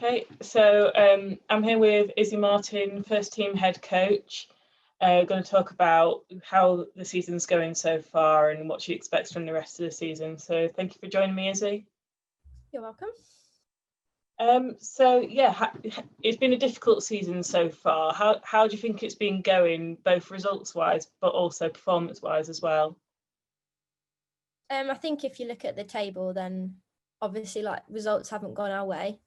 Okay, so I'm here with Issy Martin, first team head coach. Going to talk about how the season's going so far and what she expects from the rest of the season. So thank you for joining me, Issy. You're welcome. It's been a difficult season so far. How do you think it's been going, both results-wise, but also performance-wise as well? I think if you look at the table, then obviously results haven't gone our way.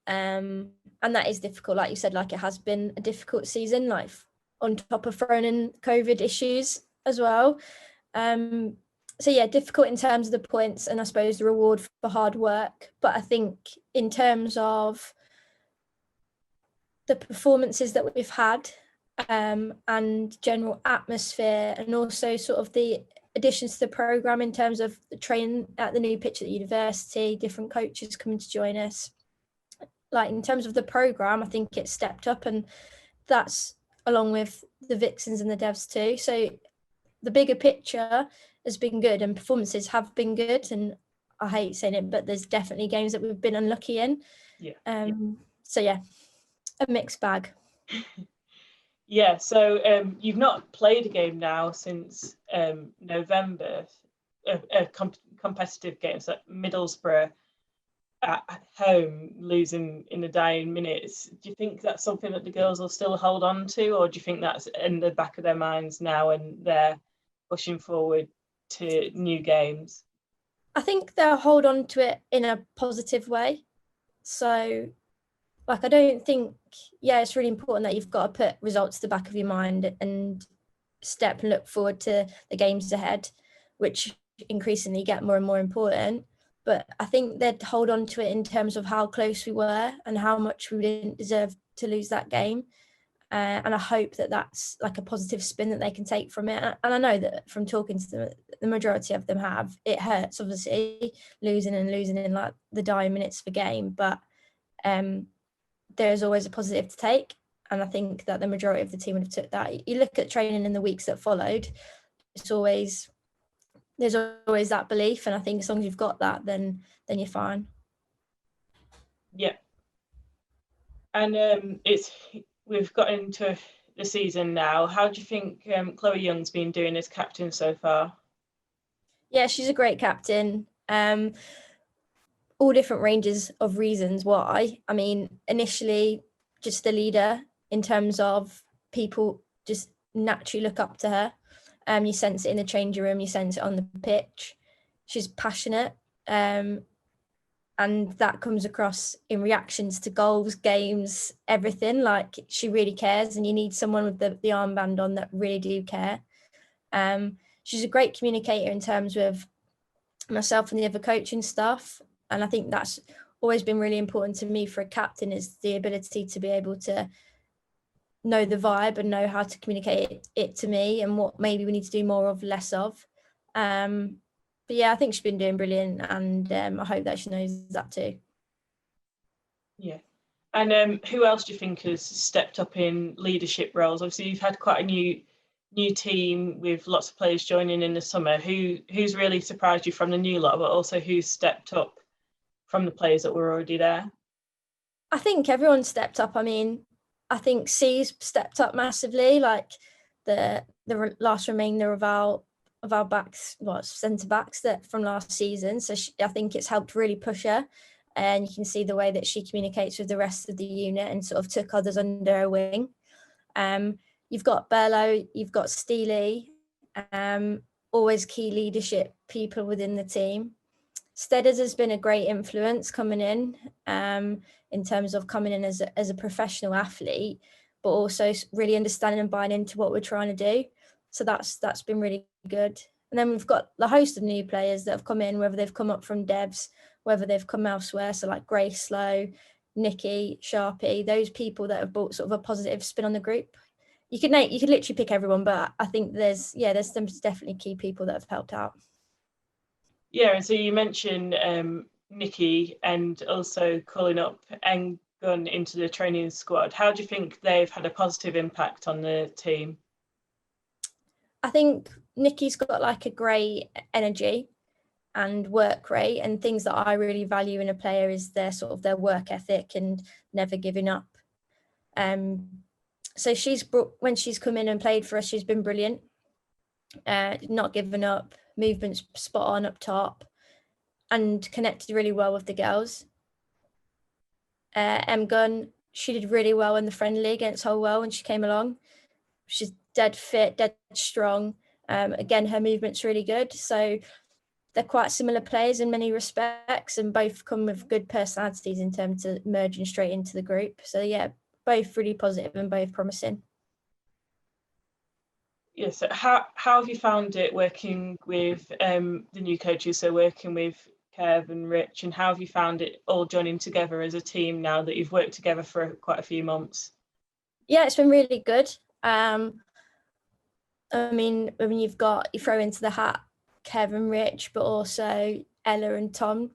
And that is difficult. Like you said, it has been a difficult season, on top of throwing in COVID issues as well. Difficult in terms of the points and I suppose the reward for hard work. But I think in terms of the performances that we've had and general atmosphere, and also sort of the additions to the programme in terms of the training at the new pitch at the university, different coaches coming to join us. In terms of the programme, I think it's stepped up, and that's along with the Vixens and the Devs too. So the bigger picture has been good and performances have been good. And I hate saying it, but there's definitely games that we've been unlucky in. A mixed bag. Yeah, so you've not played a game now since November, a competitive game, so Middlesbrough at home, losing in the dying minutes. Do you think that's something that the girls will still hold on to, or do you think that's in the back of their minds now and they're pushing forward to new games? I think they'll hold on to it in a positive way. So, I don't think, it's really important that you've got to put results to the back of your mind and step and look forward to the games ahead, which increasingly get more and more important. But I think they'd hold on to it in terms of how close we were and how much we didn't deserve to lose that game. And I hope that that's a positive spin that they can take from it. And I know that from talking to them, the majority of them have. It hurts, obviously, losing in the dying minutes of a game. But there's always a positive to take. And I think that the majority of the team would have took that. You look at training in the weeks that followed, there's always that belief, and I think as long as you've got that, then you're fine. Yeah. And we've got into the season now. How do you think Chloe Young's been doing as captain so far? Yeah, she's a great captain. All different ranges of reasons why. I mean, initially, just a leader in terms of people just naturally look up to her. You sense it in the changing room, you sense it on the pitch. She's passionate, and that comes across in reactions to goals, games, everything. She really cares, and you need someone with the armband on that really do care. She's a great communicator in terms of myself and the other coaching staff, and I think that's always been really important to me for a captain, is the ability to be able to know the vibe and know how to communicate it to me and what maybe we need to do more of, less of. But yeah, I think she's been doing brilliant, and I hope that she knows that too. Yeah. And who else do you think has stepped up in leadership roles? Obviously, you've had quite a new team with lots of players joining in the summer. Who's really surprised you from the new lot, but also who's stepped up from the players that were already there? I think everyone stepped up. I mean, I think C's stepped up massively. The last remainder of our backs, centre backs that from last season. So I think it's helped really push her, and you can see the way that she communicates with the rest of the unit and sort of took others under her wing. You've got Berlo, you've got Steely, always key leadership people within the team. Stedders has been a great influence coming in terms of coming in as a professional athlete, but also really understanding and buying into what we're trying to do. So that's been really good. And then we've got the host of new players that have come in, whether they've come up from Devs, whether they've come elsewhere. So Grace Slow, Nikki, Sharpie, those people that have brought sort of a positive spin on the group. You could literally pick everyone, but I think there's some definitely key people that have helped out. Yeah, and so you mentioned Nikki and also calling up Engun into the training squad. How do you think they've had a positive impact on the team? I think Nikki's got a great energy, and work rate, and things that I really value in a player is their sort of their work ethic and never giving up. So when she's come in and played for us, she's been brilliant. Not giving up, movements spot on up top, and connected really well with the girls. Gunn, she did really well in the friendly against Holwell when she came along. She's dead fit, dead strong. Again, her movement's really good. So they're quite similar players in many respects, and both come with good personalities in terms of merging straight into the group. So yeah, both really positive and both promising. Yeah, so how have you found it working with the new coaches, so working with Kev and Rich, and how have you found it all joining together as a team now that you've worked together for quite a few months? Yeah, it's been really good. I mean, when you throw into the hat Kev and Rich, but also Ella and Tom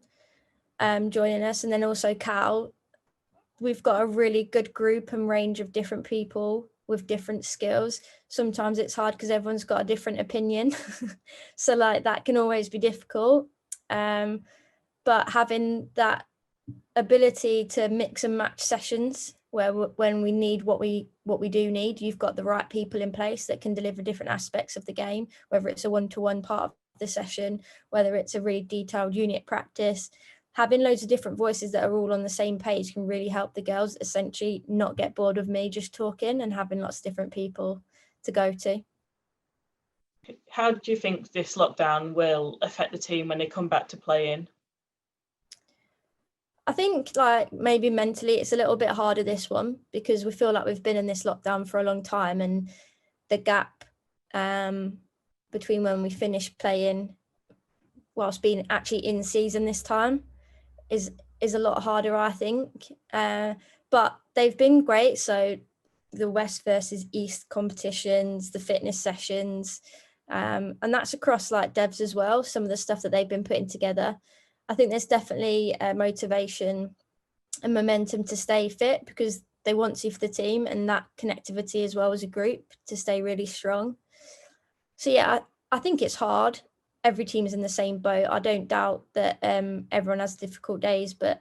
joining us, and then also Cal. We've got a really good group and range of different people with different skills. Sometimes it's hard because everyone's got a different opinion. So like that can always be difficult. But having that ability to mix and match sessions where when we need what we do need, you've got the right people in place that can deliver different aspects of the game, whether it's a one-to-one part of the session, whether it's a really detailed unit practice. Having loads of different voices that are all on the same page can really help the girls essentially not get bored of me just talking and having lots of different people to go to. How do you think this lockdown will affect the team when they come back to playing? I think like maybe mentally it's a little bit harder this one because we feel like we've been in this lockdown for a long time, and the gap between when we finished playing whilst being actually in season this time is a lot harder, I think. But they've been great. So the West versus East competitions, the fitness sessions, and that's across like devs as well. Some of the stuff that they've been putting together. I think there's definitely motivation and momentum to stay fit because they want to for the team, and that connectivity as well as a group to stay really strong. So yeah, I think it's hard. Every team is in the same boat. I don't doubt that everyone has difficult days, but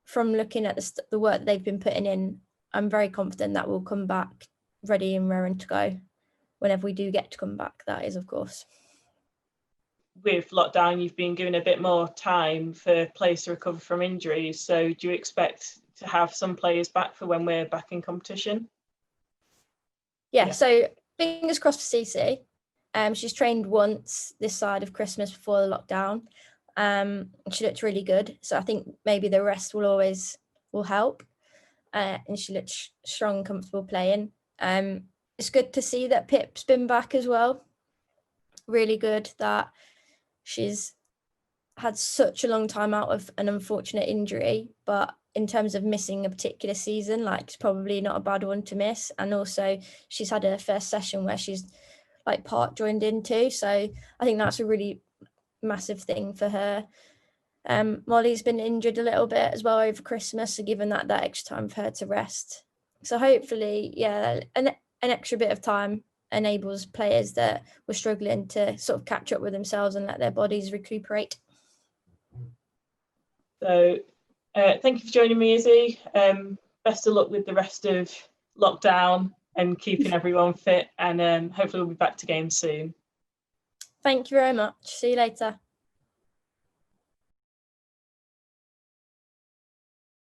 from looking at the work that they've been putting in, I'm very confident that we'll come back ready and raring to go whenever we do get to come back, that is, of course. With lockdown, you've been given a bit more time for players to recover from injuries. So do you expect to have some players back for when we're back in competition? Yeah. So fingers crossed for Cece. She's trained once this side of Christmas before the lockdown. She looked really good. So I think maybe the rest will help. And she looked strong, comfortable playing. It's good to see that Pip's been back as well. Really good that she's had such a long time out of an unfortunate injury, but in terms of missing a particular season, like it's probably not a bad one to miss. And also she's had her first session where she's like part joined into. So I think that's a really massive thing for her. Molly's been injured a little bit as well over Christmas, so given that extra time for her to rest. So hopefully, yeah, an extra bit of time enables players that were struggling to sort of catch up with themselves and let their bodies recuperate. So thank you for joining me, Izzy. Best of luck with the rest of lockdown and keeping everyone fit, and hopefully we'll be back to games soon. Thank you very much. See you later.